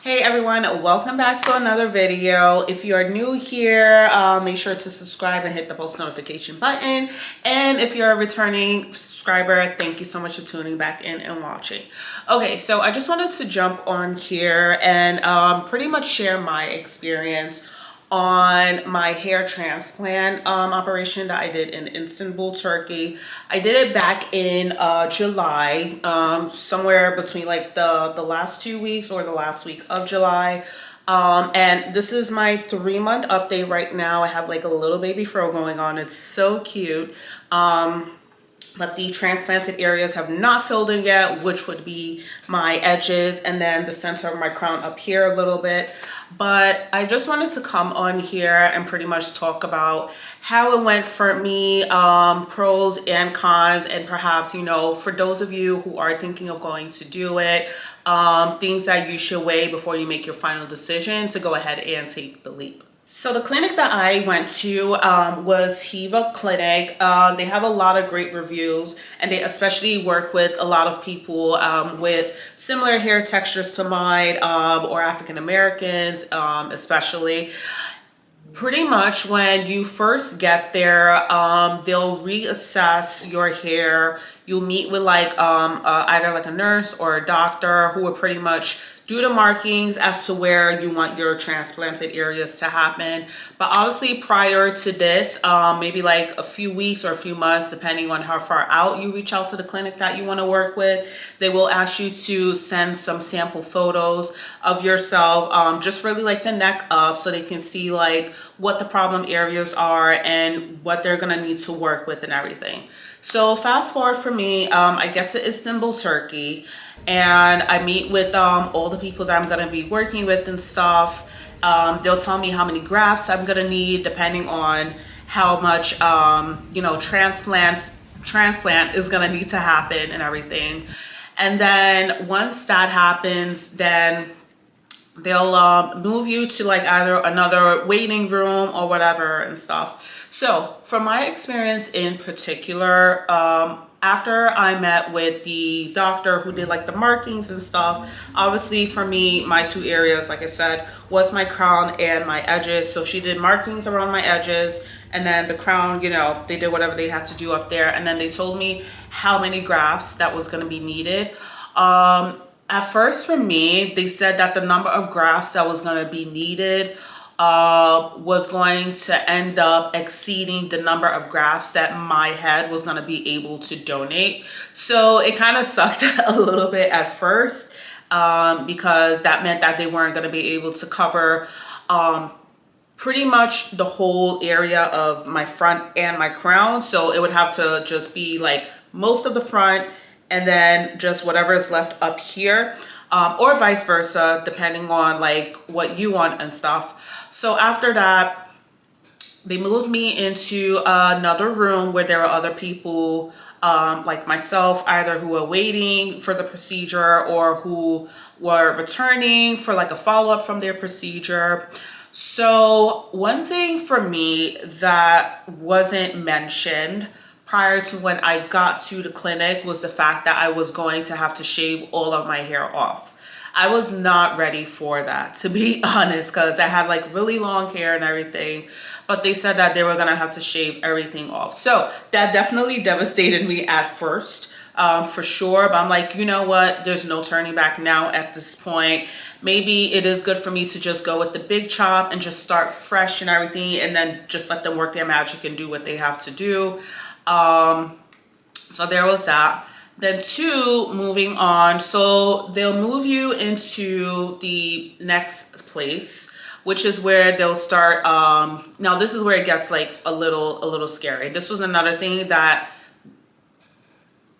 Hey everyone, welcome back to another video. If you are new here, make sure to subscribe and hit the post notification button. And if you're a returning subscriber, thank you so much for tuning back in and watching. Okay, so I just wanted to jump on here and pretty much share my experience on my hair transplant operation that I did in Istanbul, Turkey. I did it back in July, somewhere between like the last 2 weeks or the last week of July. And this is my 3-month update right now. I have like a little baby fro going on. It's so cute. But the transplanted areas have not filled in yet, which would be my edges and then the center of my crown up here a little bit. But I just wanted to come on here and pretty much talk about how it went for me, pros and cons, and perhaps, you know, for those of you who are thinking of going to do it, things that you should weigh before you make your final decision to go ahead and take the leap. So the clinic that I went to was Hiva Clinic. They have a lot of great reviews, and they especially work with a lot of people with similar hair textures to mine, or African Americans especially. Pretty much when you first get there, they'll reassess your hair. You'll meet with like either like a nurse or a doctor who will pretty much do the markings as to where you want your transplanted areas to happen. But obviously prior to this, maybe like a few weeks or a few months, depending on how far out you reach out to the clinic that you want to work with, they will ask you to send some sample photos of yourself, just really like the neck up, so they can see like what the problem areas are and what they're gonna need to work with and everything. So fast forward for me, I get to Istanbul, Turkey, and I meet with all the people that I'm gonna be working with and stuff. They'll tell me how many grafts I'm gonna need depending on how much you know, transplant is gonna need to happen and everything. And then once that happens, then they'll move you to like either another waiting room or whatever and stuff. So from my experience in particular, after I met with the doctor who did like the markings and stuff, obviously for me, my two areas, like I said, was my crown and my edges. So she did markings around my edges, and then the crown, you know, they did whatever they had to do up there. And then they told me how many grafts that was going to be needed. At first for me, they said that the number of grafts that was going to be needed was going to end up exceeding the number of grafts that my head was going to be able to donate. So it kind of sucked a little bit at first, because that meant that they weren't going to be able to cover pretty much the whole area of my front and my crown. So it would have to just be like most of the front and then just whatever is left up here, or vice versa, depending on like what you want and stuff. So after that, they moved me into another room where there were other people like myself, either who were waiting for the procedure or who were returning for like a follow-up from their procedure. So one thing for me that wasn't mentioned prior to when I got to the clinic was the fact that I was going to have to shave all of my hair off. I was not ready for that, to be honest, because I had like really long hair and everything, but they said that they were gonna have to shave everything off. So that definitely devastated me at first, for sure. But I'm like, you know what? There's no turning back now at this point. Maybe it is good for me to just go with the big chop and just start fresh and everything, and then just let them work their magic and do what they have to do. So there was that. Then two, moving on, so they'll move you into the next place, which is where they'll start. Now this is where it gets like a little scary. This was another thing that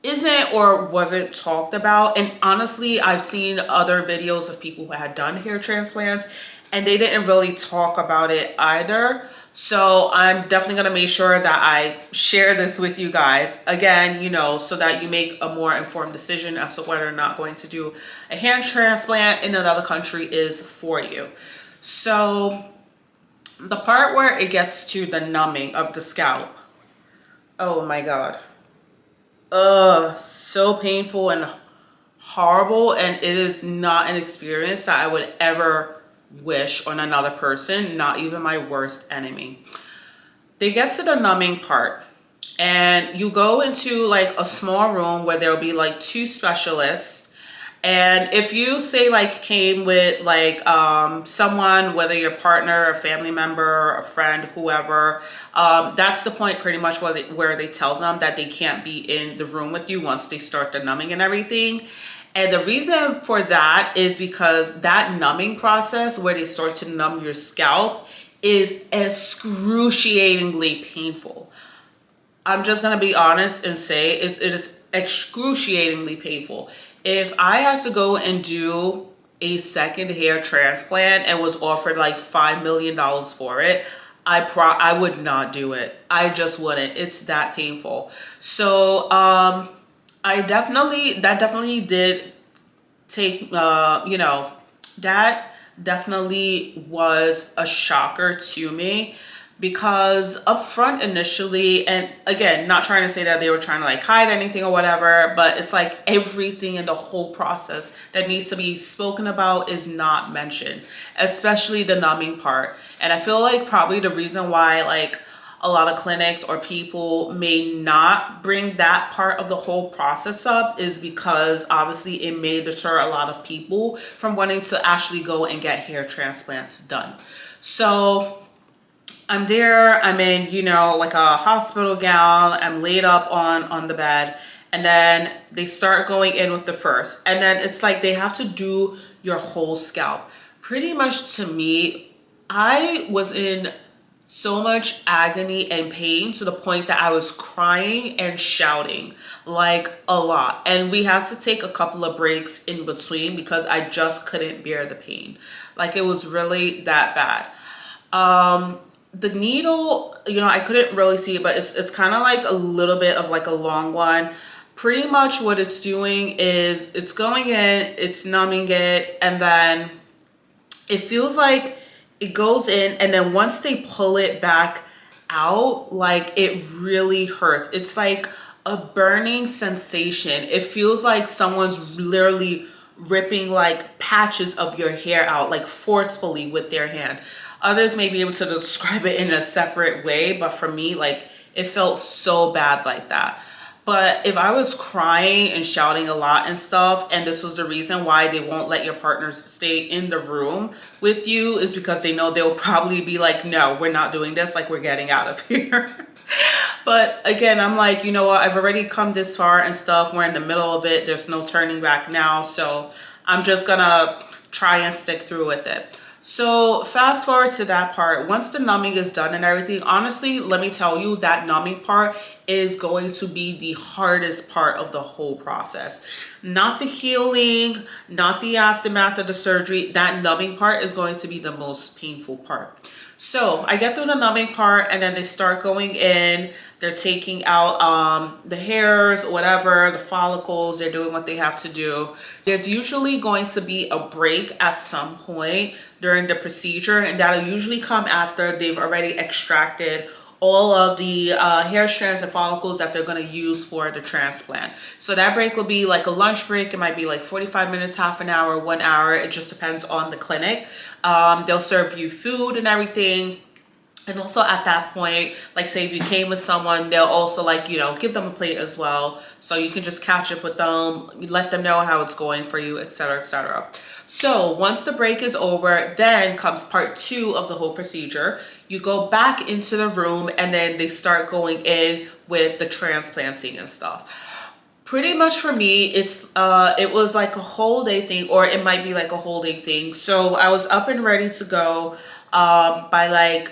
isn't or wasn't talked about, and honestly I've seen other videos of people who had done hair transplants and they didn't really talk about it either. So I'm definitely going to make sure that I share this with you guys again, you know, so that you make a more informed decision as to whether or not going to do a hand transplant in another country is for you. So the part where it gets to the numbing of the scalp, oh my God. So painful and horrible, and it is not an experience that I would ever wish on another person, not even my worst enemy. They get to the numbing part, and you go into like a small room where there'll be like two specialists. And if you say like came with like someone, whether your partner, a family member, a friend, whoever, that's the point pretty much where they tell them that they can't be in the room with you once they start the numbing and everything. And the reason for that is because that numbing process where they start to numb your scalp is excruciatingly painful. I'm just gonna be honest and say it is excruciatingly painful. If I had to go and do a second hair transplant and was offered like $5 million for it, I would not do it. I just wouldn't. It's that painful. So that definitely did take that definitely was a shocker to me, because up front initially, and again, not trying to say that they were trying to like hide anything or whatever, but it's like everything in the whole process that needs to be spoken about is not mentioned, especially the numbing part. And I feel like probably the reason why like a lot of clinics or people may not bring that part of the whole process up is because obviously it may deter a lot of people from wanting to actually go and get hair transplants done. So I'm there, I'm in, like a hospital gown, I'm laid up on the bed, and then they start going in with the first. And then it's like they have to do your whole scalp. Pretty much to me, I was in so much agony and pain to the point that I was crying and shouting like a lot. And we had to take a couple of breaks in between because I just couldn't bear the pain. Like it was really that bad. The needle, I couldn't really see it, but it's kind of like a little bit of like a long one. Pretty much what it's doing is it's going in, it's numbing it, and then it feels like it goes in, and then once they pull it back out, like it really hurts. It's like a burning sensation. It feels like someone's literally ripping like patches of your hair out, like forcefully with their hand. Others may be able to describe it in a separate way, but for me, like it felt so bad like that. But if I was crying and shouting a lot and stuff, and this was the reason why they won't let your partners stay in the room with you, is because they know they'll probably be like, no, we're not doing this, like we're getting out of here. But again, I'm like, you know what, I've already come this far and stuff, we're in the middle of it, there's no turning back now, so I'm just gonna try and stick through with it. So fast forward to that part. Once the numbing is done and everything, honestly, let me tell you, that numbing part is going to be the hardest part of the whole process. Not the healing, not the aftermath of the surgery. That numbing part is going to be the most painful part. So I get through the numbing part, and then they start going in. They're taking out the hairs, whatever, the follicles. They're doing what they have to do. There's usually going to be a break at some point during the procedure, and that'll usually come after they've already extracted all of the hair strands and follicles that they're going to use for the transplant. So that break will be like a lunch break. It might be like 45 minutes, half an hour, 1 hour. It just depends on the clinic. They'll serve you food and everything. And also at that point, like say if you came with someone, they'll also like, give them a plate as well. So you can just catch up with them, let them know how it's going for you, etc., etc. So once the break is over, then comes part 2 of the whole procedure. You go back into the room, and then they start going in with the transplanting and stuff. Pretty much for me, it was like a whole day thing, or it might be like a whole day thing. So I was up and ready to go by like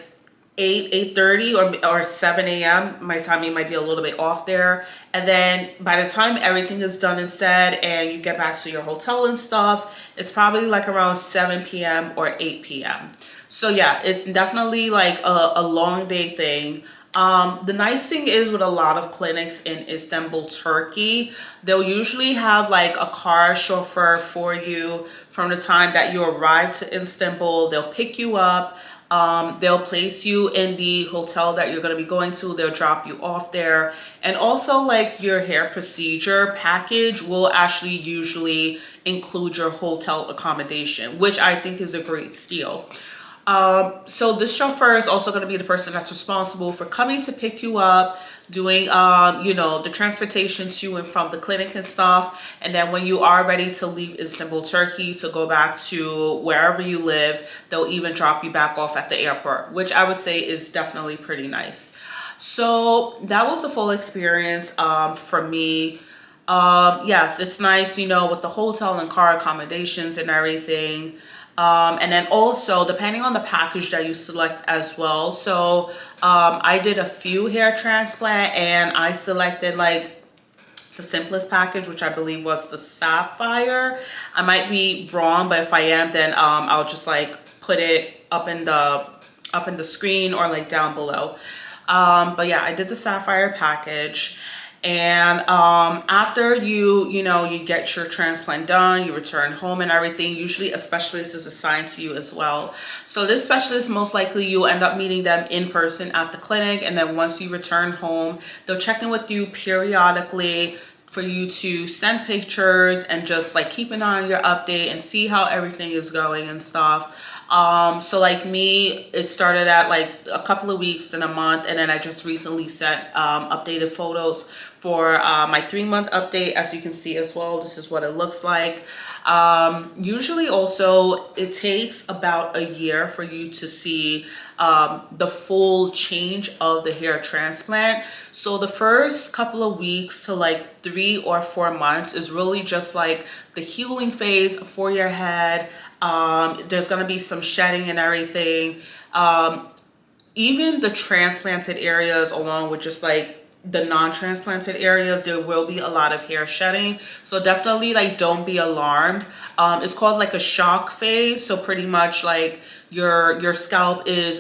8:30 or 7 a.m. My timing might be a little bit off there. And then by the time everything is done and said and you get back to your hotel and stuff, it's probably like around 7 p.m. or 8 p.m. So yeah, it's definitely like a long day thing. The nice thing is with a lot of clinics in Istanbul, Turkey, they'll usually have like a car chauffeur for you from the time that you arrive to Istanbul. They'll pick you up. They'll place you in the hotel that you're going to be going to. They'll drop you off there. And also, like, your hair procedure package will actually usually include your hotel accommodation, which I think is a great steal. So this chauffeur is also going to be the person that's responsible for coming to pick you up, doing, you know, the transportation to and from the clinic and stuff. And then when you are ready to leave Istanbul, Turkey, to go back to wherever you live, they'll even drop you back off at the airport, which I would say is definitely pretty nice. So that was the full experience for me. Yes, it's nice, you know, with the hotel and car accommodations and everything. And then also, depending on the package that you select as well. So I did a few hair transplant and I selected like the simplest package, which I believe was the sapphire. I might be wrong, but if I am, then I'll just like put it up in the screen or like down below. But yeah, I did the sapphire package. And after you get your transplant done, you return home and everything, usually a specialist is assigned to you as well. So this specialist, most likely you'll end up meeting them in person at the clinic. And then once you return home, they'll check in with you periodically for you to send pictures and just like keep an eye on your update and see how everything is going and stuff. So like me, it started at like a couple of weeks, then a month, and then I just recently sent updated photos for my 3-month update. As you can see as well, this is what it looks like. Usually also it takes about a year for you to see the full change of the hair transplant. So the first couple of weeks to like 3 or 4 months is really just like the healing phase for your head. There's going to be some shedding and everything. Even the transplanted areas, along with just like the non-transplanted areas, there will be a lot of hair shedding. So definitely like don't be alarmed. It's called like a shock phase. So pretty much like your scalp is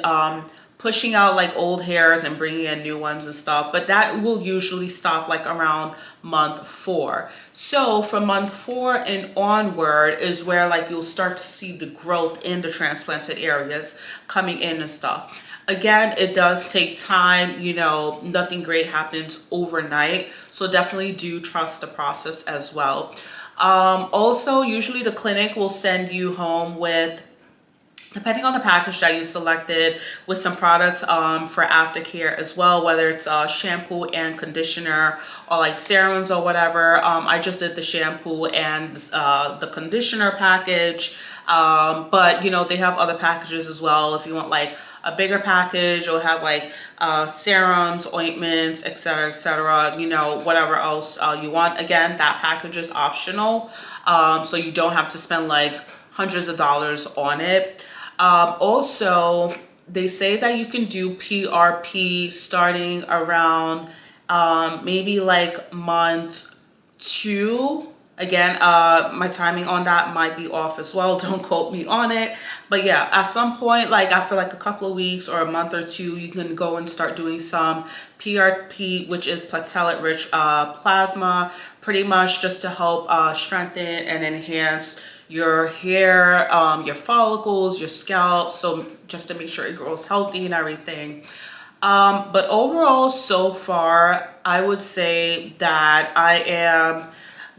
pushing out like old hairs and bringing in new ones and stuff, but that will usually stop like around month 4. So from month 4 and onward is where like you'll start to see the growth in the transplanted areas coming in and stuff. Again, it does take time, you know, nothing great happens overnight. So definitely do trust the process as well. Also, usually the clinic will send you home with, depending on the package that you selected, with some products for aftercare as well, whether it's shampoo and conditioner or like serums or whatever. I just did the shampoo and the conditioner package, but you know, they have other packages as well. If you want like a bigger package, you'll have like serums, ointments, etc., you know, whatever else you want. Again, that package is optional, so you don't have to spend like hundreds of dollars on it. Also, they say that you can do PRP starting around maybe like month 2. Again, my timing on that might be off as well. Don't quote me on it. But yeah, at some point, like after like a couple of weeks or a month or 2, you can go and start doing some PRP, which is platelet-rich plasma, pretty much just to help strengthen and enhance your hair, your follicles, your scalp. So just to make sure it grows healthy and everything. But overall, so far, I would say that I am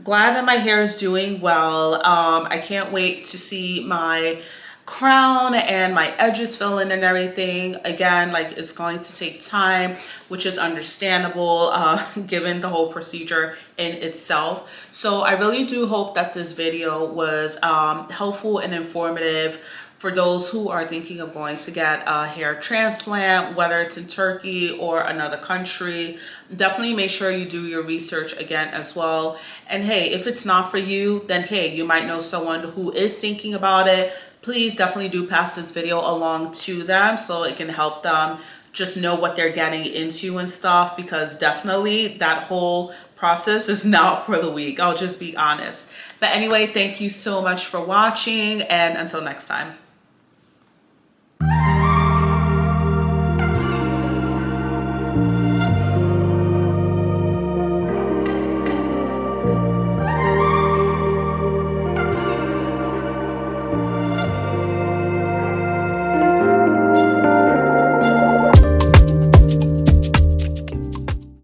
glad that my hair is doing well. I can't wait to see my crown and my edges fill in and everything. Again, like it's going to take time, which is understandable given the whole procedure in itself. So I really do hope that this video was helpful and informative for those who are thinking of going to get a hair transplant, whether it's in Turkey or another country. Definitely make sure you do your research again as well. And hey, if it's not for you, then hey, you might know someone who is thinking about it. Please definitely do pass this video along to them so it can help them just know what they're getting into and stuff, because definitely that whole process is not for the weak. I'll just be honest. But anyway, thank you so much for watching, and until next time.